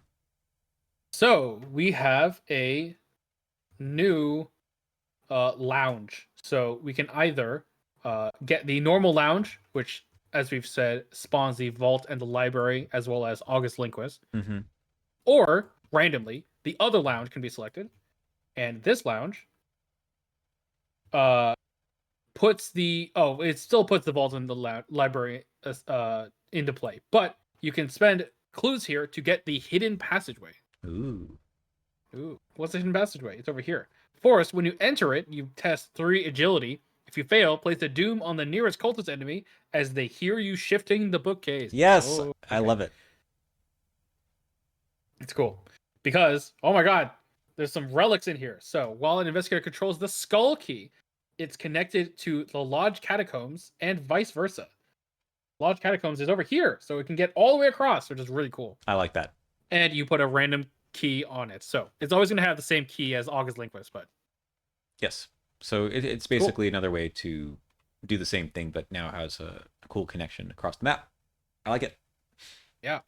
So we have a new lounge. So we can either get the normal lounge, which, as we've said, spawns the vault and the library, as well as August Linquist, Mm-hmm. or randomly, the other lounge can be selected, and this lounge uh puts the it still puts the vault and the library into play, but you can spend clues here to get the hidden passageway. Ooh. Ooh, what's the hidden passageway? It's over here. Forest, when you enter it, you test 3 agility. If you fail, place a doom on the nearest cultist enemy as they hear you shifting the bookcase. Yes, Oh, I okay. love it. It's cool. Because, oh my god, there's some relics in here. So, while an investigator controls the skull key, it's connected to the Lodge catacombs and vice versa. Lodge catacombs is over here, so it can get all the way across, which is really cool. I like that. And you put a random key on it. So, it's always going to have the same key as August Linquist, but Yes. So it's cool. basically another way to do the same thing, but now has a cool connection across the map. I like it. Yeah.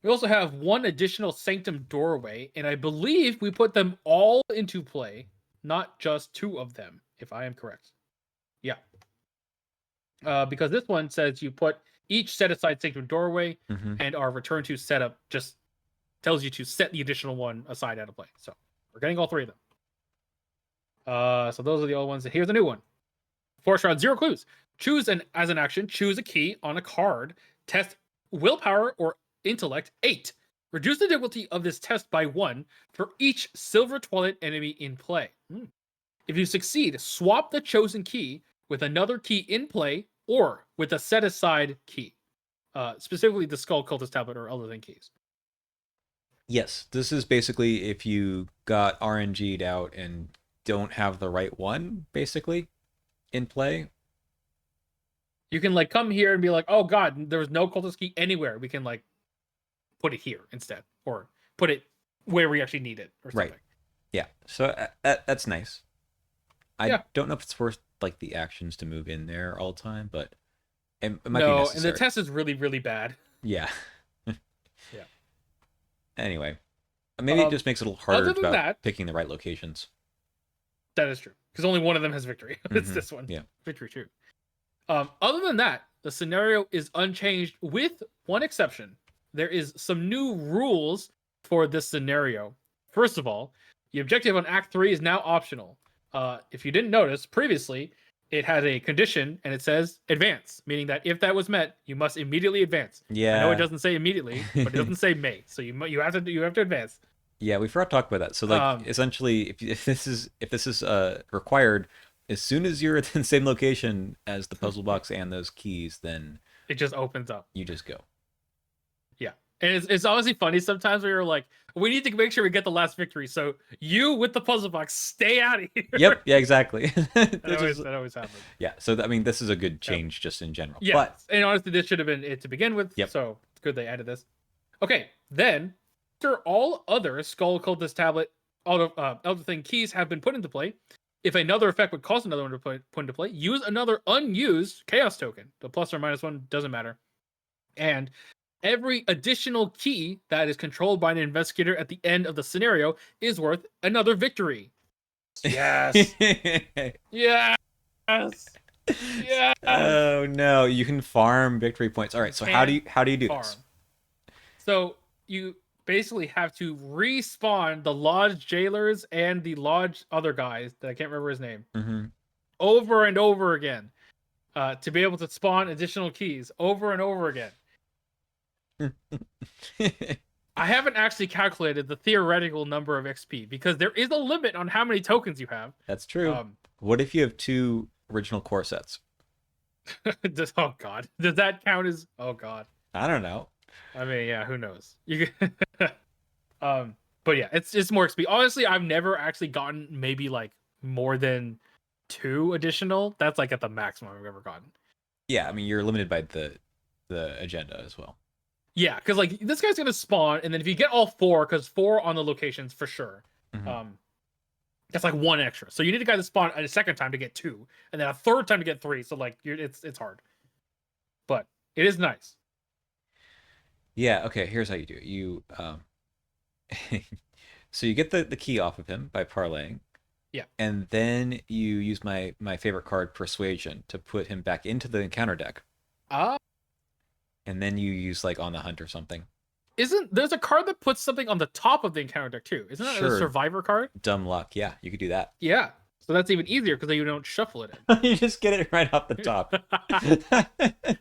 We also have one additional sanctum doorway, and I believe we put them all into play, not just 2 of them, if I am correct. Yeah. Because this one says you put each set aside sanctum doorway, Mm-hmm. and our return to setup just tells you to set the additional one aside out of play. So we're getting all 3 of them. So those are the old ones. Here's a new one. Force round, 0 clues. As an action, choose a key on a card. Test willpower or intellect 8. Reduce the difficulty of this test by 1 for each Silver Twilight enemy in play. If you succeed, swap the chosen key with another key in play or with a set aside key. Specifically the Skull Cultist Tablet or other than keys. Yes, this is basically if you got RNG'd out and don't have the right one, basically, in play. You can like come here and be like, oh god, there was no cultist key anywhere. We can like put it here instead, or put it where we actually need it, or Right. something. Yeah. So that's nice. I Yeah. don't know if it's worth like the actions to move in there all the time, but it might be No, and the necessary. test is really, really bad. Yeah. Yeah. Anyway, maybe it just makes it a little harder Other than about that, picking the right locations. that is true. Because only one of them has victory. It's Mm-hmm. this one. Yeah. Victory true. Other than that, the scenario is unchanged with one exception. There is some new rules for this scenario. First of all, the objective on Act 3 is now optional. If you didn't notice, previously it had a condition and it says advance, meaning that if that was met, you must immediately advance. I know it Yeah. doesn't say immediately, but it doesn't say may, so you have to advance. Yeah, we forgot to talk about that. So like Um, essentially if this is required, as soon as you're at the same location as the puzzle box and those keys, then it just opens up. you just go. Yeah. And it's honestly funny sometimes where you're like, we need to make sure we get the last victory. So you with the puzzle box, stay out of here. Yep, yeah, exactly. That always happens. Yeah, so I mean this is a good Yep. change just in general. Yeah. But And honestly, this should have been it to begin with. yep. So it's good they added this. Okay. Then after all other Skull Cultist Tablet Elder Thing keys have been put into play, if another effect would cause another one to put into play, use another unused chaos token. The plus or minus one doesn't matter. And every additional key that is controlled by an investigator at the end of the scenario is worth another victory. Yes. Yes. Yes. Oh no, you can farm victory points. All right, so how do you do Farm. this? So you basically have to respawn the Lodge jailers and the Lodge other guys that I can't remember his name Mm-hmm. over and over again to be able to spawn additional keys over and over again. I haven't actually calculated the theoretical number of XP because there is a limit on how many tokens you have. That's true. What if you have 2 original core sets? Oh god, does that count as? Oh god, I don't know. I mean, yeah, who knows? You, but yeah, it's more XP. Honestly, I've never actually gotten maybe like more than 2 additional. That's like at the maximum I've ever gotten. Yeah, I mean you're limited by the agenda as well. Yeah, because like this guy's gonna spawn, and then if you get all four, because 4 on the locations for sure, Mhm. that's like 1 extra. So you need a guy to spawn a second time to get 2, and then a third time to get 3. So like it's hard, but it is nice. Yeah, okay, here's how you do it. So you get the key off of him by parlaying, Yeah. and then you use my favorite card, Persuasion, to put him back into the encounter deck, Uh and then you use like On the Hunt or something. isn't there's a card that puts something on the top of the encounter deck too? Isn't that a Sure, survivor card? Dumb Luck. Yeah, you could do that. Yeah. So that's even easier because then you don't shuffle it You just get it right off the top. in.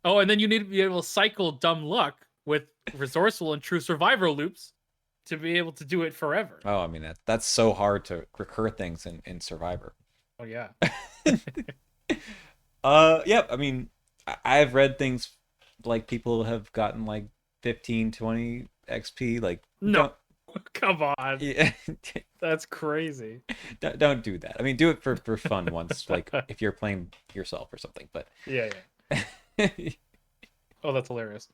Oh, and then you need to be able to cycle dumb luck with resourceful and true survivor loops to be able to do it forever. Oh, I mean that's so hard to recur things in Survivor. Oh yeah. Yeah, I mean, I've read things like people have gotten like 15, 20 XP. Like, No. Come on. yeah, That's crazy. don't do that. I mean, do it for fun once, like if you're playing yourself or something. But Yeah, yeah. Oh, that's hilarious.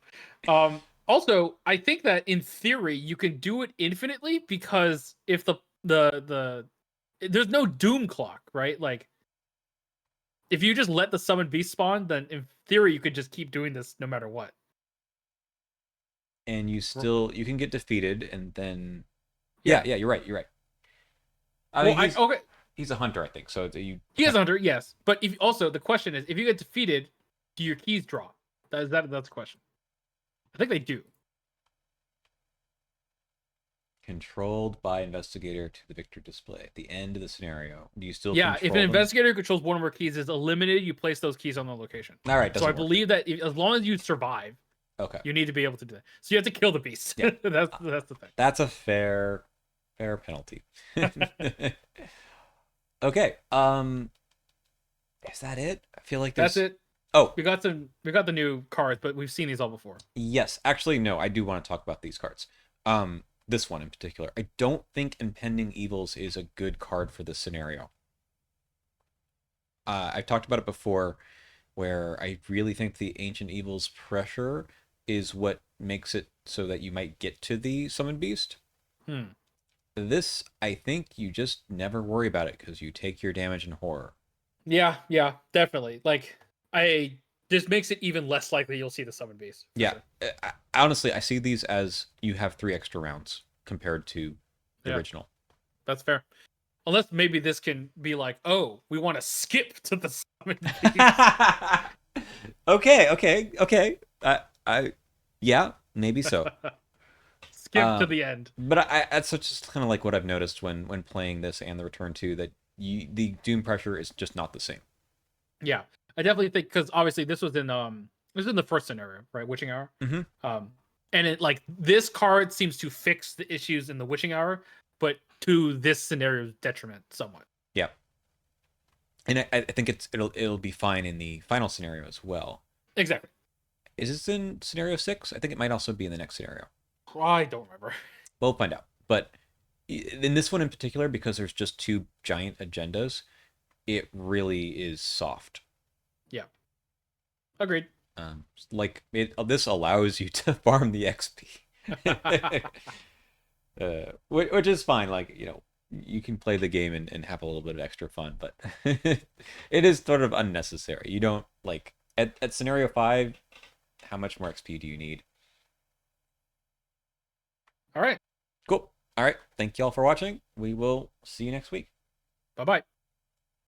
Also, I think that in theory you can do it infinitely because if the there's no doom clock, right? Like if you just let the summon beast spawn, then in theory you could just keep doing this no matter what. and you can get defeated, and then Yeah. yeah, you're right. You're right. I Well, mean, okay, he's a hunter, I think. So you he is under, yes. But if also the question is, if you get defeated, do your keys draw? That's the question. I think they do. controlled by investigator to the victor display at the end of the scenario. Do you still Yeah, if control an them? investigator controls one of our keys is eliminated, you place those keys on the location. All right, So I doesn't work. believe that as long as you survive, Okay. you need to be able to do that. So you have to kill the beast. Yeah. that's the thing. That's a fair penalty. Okay. Is that it? I feel like That's there's it. Oh, We got the new cards, but we've seen these all before. yes. Actually, no, I do want to talk about these cards. This one in particular. I don't think Impending Evils is a good card for this scenario. I've talked about it before, where I really think the Ancient Evils pressure is what makes it so that you might get to the Summon Beast. Hmm. This, I think you just never worry about it because you take your damage in horror. Yeah, definitely. Like I just makes it even less likely you'll see the summon beast. Yeah. Sure. Honestly, I see these as you have 3 extra rounds compared to the original. That's fair. Unless maybe this can be like, oh, we want to skip to the summon beast. Okay. Yeah, maybe so. Skip to the end. But that's just kind of like what I've noticed when playing this and the Return 2, that the Doom pressure is just not the same. Yeah, I definitely think because obviously this was in the first scenario, right? Witching Hour. Mm-hmm. And it like this card seems to fix the issues in the Witching Hour, but to this scenario's detriment somewhat. Yeah. And I think it'll be fine in the final scenario as well. Exactly. Is this in scenario 6? I think it might also be in the next scenario. I don't remember. We'll find out. But in this one in particular, because there's just 2 giant agendas, it really is soft. Yeah. Agreed. This allows you to farm the XP, which is fine. Like, you can play the game and have a little bit of extra fun, but it is sort of unnecessary. You don't like at scenario 5. How much more XP do you need? All right. Cool. All right. Thank you all for watching. We will see you next week. Bye-bye.